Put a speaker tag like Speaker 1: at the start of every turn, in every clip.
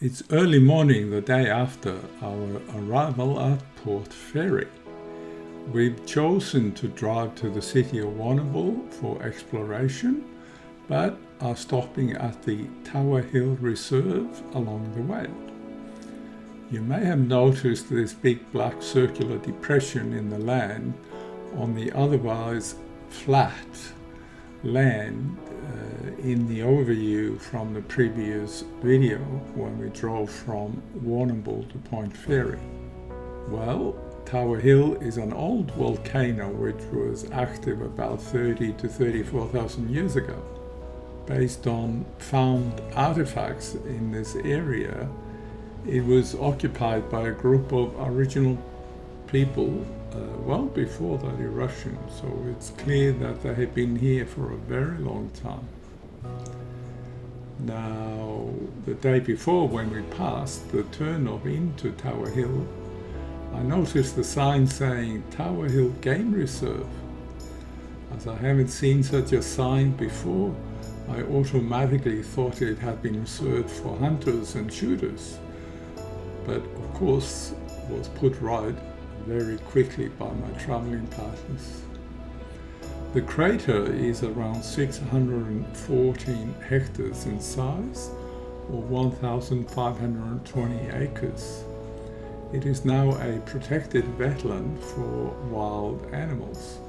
Speaker 1: It's early morning the day after our arrival at Port Fairy. We've chosen to drive to the City of Warnambool for exploration, but are stopping at the Tower Hill Reserve along the way. You may have noticed this big black circular depression in the land on the otherwise flat land in the overview from the previous video when we drove from Warrnambool to Point Fairy. Well, Tower Hill is an old volcano which was active about 30 to 34,000 years ago. Based on found artifacts in this area, it was occupied by a group of original people well before that eruption, so it's clear that they had been here for a very long time. Now, the day before when we passed the turnoff into Tower Hill, I noticed the sign saying Tower Hill Game Reserve. As I haven't seen such a sign before, I automatically thought it had been reserved for hunters and shooters, but of course was put right very quickly by my traveling partners. The crater is around 614 hectares in size, or 1,520 acres. It is now a protected wetland for wild animals.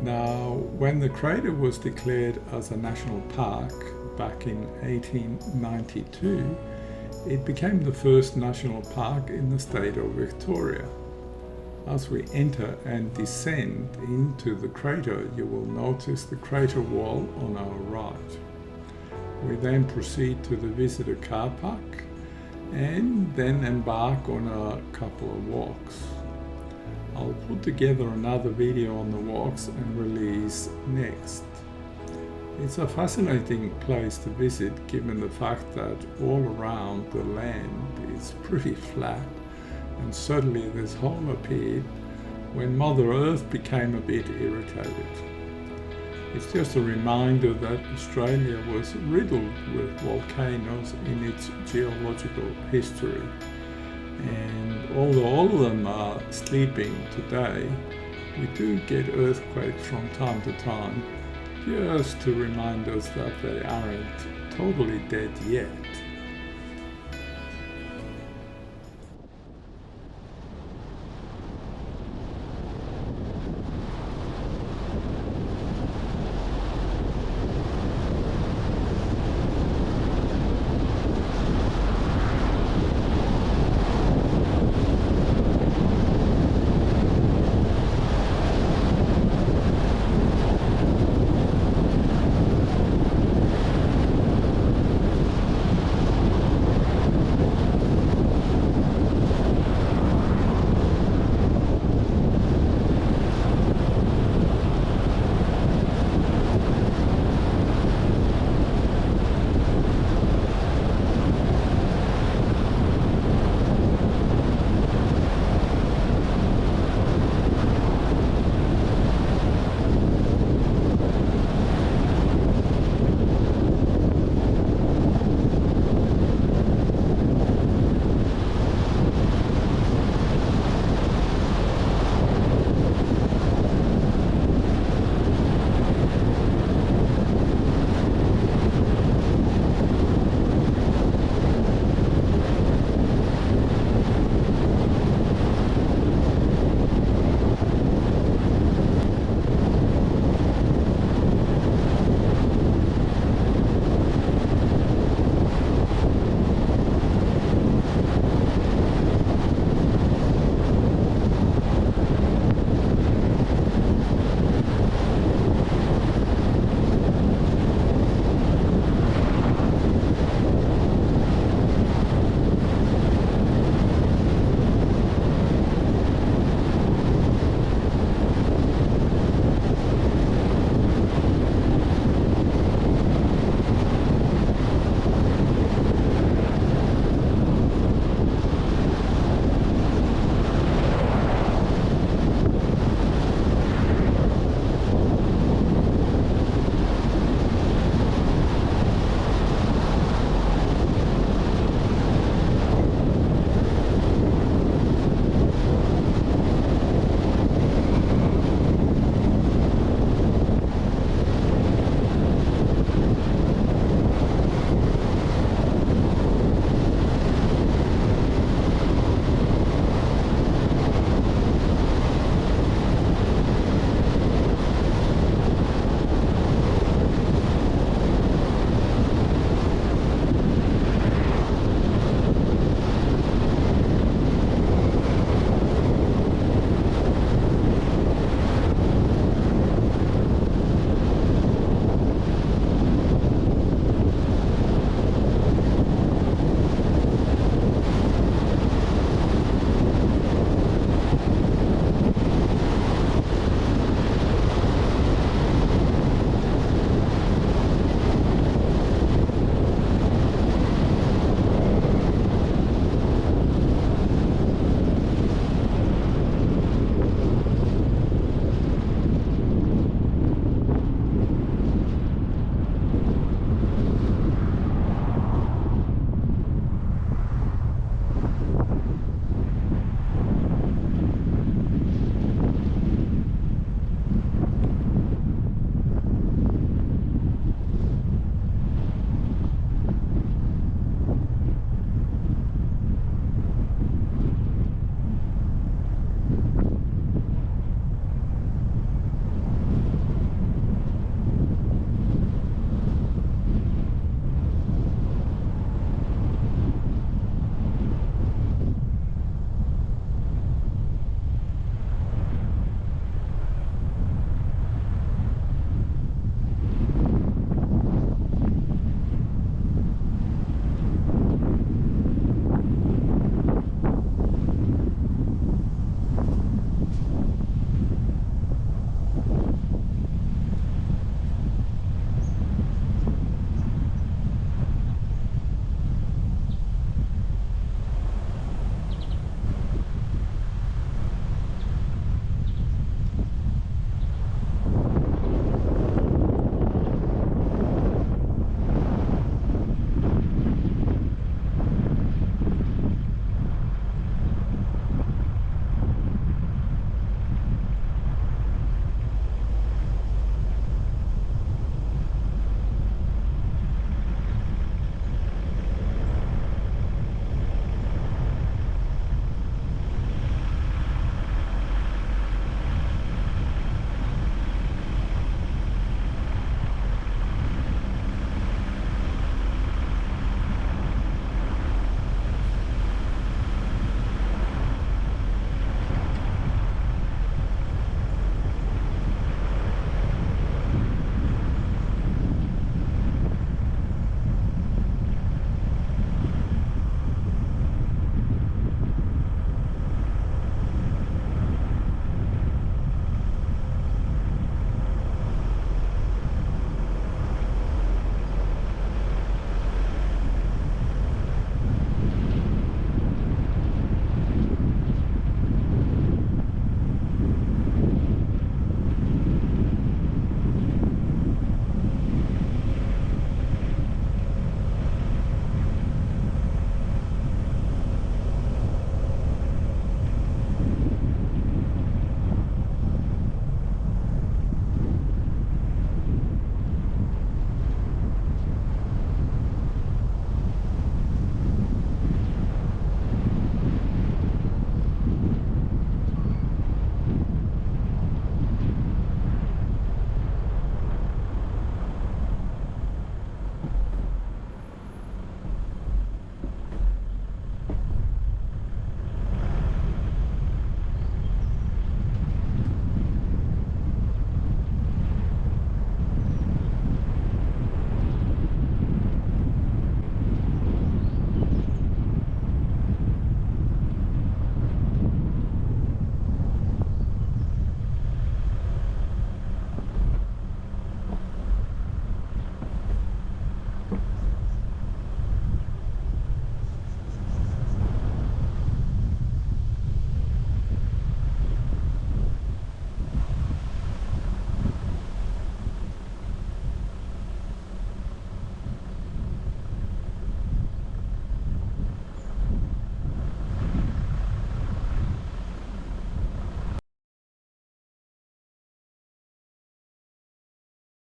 Speaker 1: Now, when the crater was declared as a national park back in 1892, it became the first national park in the state of Victoria. As we enter and descend into the crater, you will notice the crater wall on our right. We then proceed to the visitor car park and then embark on a couple of walks. I'll put together another video on the walks and release next. It's a fascinating place to visit given the fact that all around the land is pretty flat, and suddenly this hole appeared when Mother Earth became a bit irritated. It's just a reminder that Australia was riddled with volcanoes in its geological history. And although all of them are sleeping today, we do get earthquakes from time to time, just to remind us that they aren't totally dead yet.